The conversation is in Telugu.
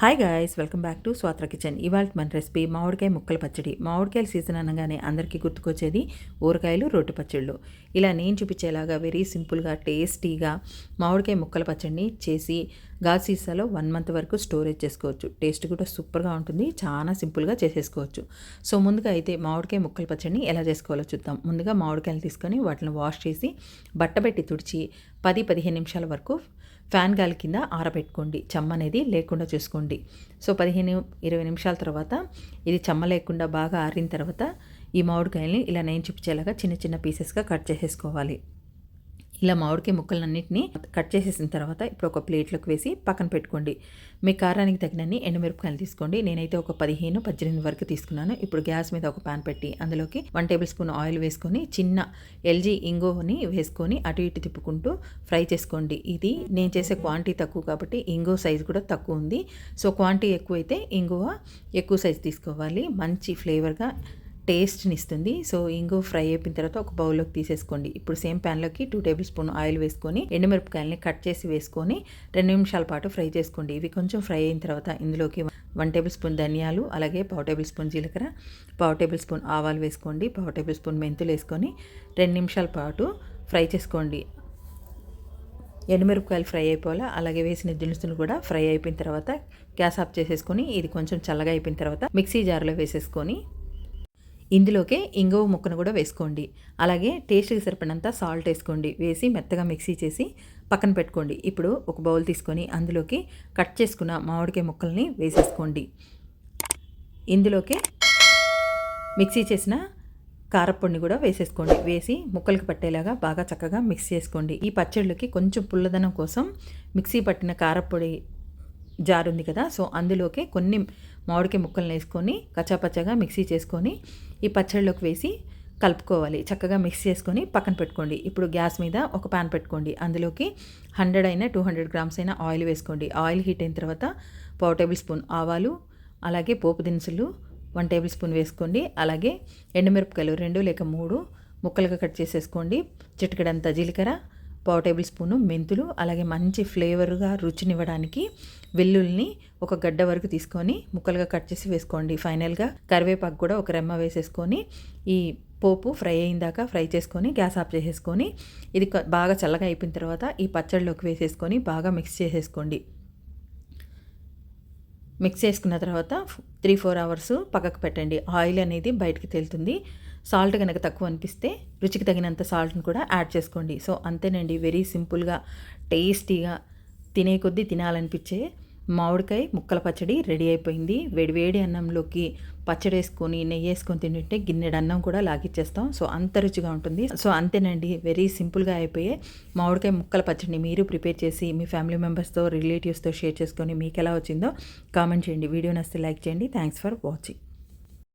Hi guys, welcome back to Swatra kitchen. ఇవాళ మన రెసిపీ మామిడికాయ ముక్కల పచ్చడి. మామిడికాయల సీజన్ అనగానే అందరికీ గుర్తుకొచ్చేది ఊరకాయలు, రోటి పచ్చళ్ళు. ఇలా నేను చూపించేలాగా వెరీ సింపుల్గా, టేస్టీగా మామిడికాయ ముక్కల పచ్చడిని చేసి గాజు సీసాలో 1 మంత్ వరకు స్టోరేజ్ చేసుకోవచ్చు. టేస్ట్ కూడా సూపర్గా ఉంటుంది. చాలా సింపుల్గా చేసేసుకోవచ్చు. సో ముందుగా అయితే మామిడికాయ ముక్కల పచ్చడిని ఎలా చేసుకోవాలో చూద్దాం. ముందుగా మామిడికాయలు తీసుకొని వాటిని వాష్ చేసి బట్టబెట్టి తుడిచి 10-15 నిమిషాల వరకు ఫ్యాన్ గాలి కింద ఆరబెట్టుకోండి. చెమ్మ అనేది లేకుండా చూసుకోండి. సో 15-20 నిమిషాల తర్వాత ఇది చెమ్మ లేకుండా బాగా ఆరిన తర్వాత ఈ మామిడికాయల్ని ఇలా నేను చూపించేలాగా చిన్న చిన్న పీసెస్గా కట్ చేసేసుకోవాలి. ఇలా మామిడికాయ ముక్కలన్నింటినీ కట్ చేసేసిన తర్వాత ఇప్పుడు ఒక ప్లేట్లోకి వేసి పక్కన పెట్టుకోండి. మీ కారానికి తగినన్ని ఎండుమిరపకాయలు తీసుకోండి. నేనైతే ఒక 15-18 వరకు తీసుకున్నాను. ఇప్పుడు గ్యాస్ మీద ఒక పాన్ పెట్టి అందులోకి 1 టేబుల్ స్పూన్ ఆయిల్ వేసుకొని చిన్న ఎల్జీ ఇంగువని వేసుకొని అటు ఇటు తిప్పుకుంటూ ఫ్రై చేసుకోండి. ఇది నేను చేసే క్వాంటిటీ తక్కువ కాబట్టి ఇంగువ సైజు కూడా తక్కువ ఉంది. సో క్వాంటిటీ ఎక్కువైతే ఇంగువ ఎక్కువ సైజు తీసుకోవాలి. మంచి ఫ్లేవర్గా టేస్ట్ని ఇస్తుంది. సో ఇంగువ ఫ్రై అయిపోయిన తర్వాత ఒక బౌల్లోకి తీసేసుకోండి. ఇప్పుడు సేమ్ ప్యాన్లోకి 2 టేబుల్ స్పూన్ ఆయిల్ వేసుకొని ఎండుమిరపకాయలని కట్ చేసి వేసుకొని 2 నిమిషాల పాటు ఫ్రై చేసుకోండి. ఇవి కొంచెం ఫ్రై అయిన తర్వాత ఇందులోకి 1 టేబుల్ స్పూన్ ధనియాలు, అలాగే 1/2 టేబుల్ స్పూన్ జీలకర్ర, 1/2 టేబుల్ స్పూన్ ఆవాలు వేసుకోండి. 1/2 టేబుల్ స్పూన్ మెంతులు వేసుకొని 2 నిమిషాల పాటు ఫ్రై చేసుకోండి. ఎండుమిరపకాయలు ఫ్రై అయిపోవాలి. అలాగే వేసిన దినుసులు కూడా ఫ్రై అయిపోయిన తర్వాత గ్యాస్ ఆఫ్ చేసేసుకొని ఇది కొంచెం చల్లగా అయిపోయిన తర్వాత మిక్సీ జార్లో వేసేసుకొని ఇందులోకే ఇంగువ ముక్కను కూడా వేసుకోండి. అలాగే టేస్ట్కి సరిపడినంత సాల్ట్ వేసుకోండి. వేసి మెత్తగా మిక్సీ చేసి పక్కన పెట్టుకోండి. ఇప్పుడు ఒక బౌల్ తీసుకొని అందులోకి కట్ చేసుకున్న మామిడికాయ ముక్కల్ని వేసేసుకోండి. ఇందులోకి మిక్సీ చేసిన కారపొడిని కూడా వేసేసుకోండి. వేసి ముక్కలకి పట్టేలాగా బాగా చక్కగా మిక్స్ చేసుకోండి. ఈ పచ్చళ్ళకి కొంచెం పుల్లదనం కోసం మిక్సీ పట్టిన కారపొడి జార్ ఉంది కదా, సో అందులోకి కొన్ని మామిడికాయ ముక్కలను వేసుకొని కచ్చాపచ్చాగా మిక్సీ చేసుకొని ఈ పచ్చడిలోకి వేసి కలుపుకోవాలి. చక్కగా మిక్స్ చేసుకొని పక్కన పెట్టుకోండి. ఇప్పుడు గ్యాస్ మీద ఒక ప్యాన్ పెట్టుకోండి. అందులోకి 100 అయినా 200 గ్రామ్స్ అయినా ఆయిల్ వేసుకోండి. ఆయిల్ హీట్ అయిన తర్వాత 1/4 టేబుల్ స్పూన్ ఆవాలు, అలాగే పోపు దినుసులు 1 టేబుల్ స్పూన్ వేసుకోండి. అలాగే ఎండుమిరపకాయలు 2 లేక 3 ముక్కలుగా కట్ చేసేసుకోండి. చిటికెడంత జీలకర్ర, 1/4 టేబుల్ స్పూను మెంతులు, అలాగే మంచి ఫ్లేవర్గా రుచినివ్వడానికి వెల్లుల్ని ఒక గడ్డ వరకు తీసుకొని ముక్కలుగా కట్ చేసి వేసుకోండి. ఫైనల్గా కరివేపాకు కూడా ఒక రెమ్మ వేసేసుకొని ఈ పోపు ఫ్రై అయిందాక ఫ్రై చేసుకొని గ్యాస్ ఆఫ్ చేసేసుకొని ఇది బాగా చల్లగా అయిపోయిన తర్వాత ఈ పచ్చడిలోకి వేసేసుకొని బాగా మిక్స్ చేసేసుకోండి. మిక్స్ చేసుకున్న తర్వాత 3-4 అవర్స్ పక్కకు పెట్టండి. ఆయిల్ అనేది బయటికి తేలుతుంది. సాల్ట్ కనుక తక్కువ అనిపిస్తే రుచికి తగినంత సాల్ట్ని కూడా యాడ్ చేసుకోండి. సో అంతేనండి, వెరీ సింపుల్గా టేస్టీగా తినే కొద్దీ తినాలనిపించే మామిడికాయ ముక్కల పచ్చడి రెడీ అయిపోయింది. వేడివేడి అన్నంలోకి పచ్చడి వేసుకొని నెయ్యి వేసుకొని తింటుంటే గిన్నెడు అన్నం కూడా లాగిచ్చేస్తాం. సో అంత రుచిగా ఉంటుంది. సో అంతేనండి, వెరీ సింపుల్గా అయిపోయే మామిడికాయ ముక్కల పచ్చడిని మీరు ప్రిపేర్ చేసి మీ ఫ్యామిలీ మెంబర్స్తో, రిలేటివ్స్తో షేర్ చేసుకొని మీకు ఎలా వచ్చిందో కామెంట్ చేయండి. వీడియో నచ్చితే లైక్ చేయండి. Thanks for watching.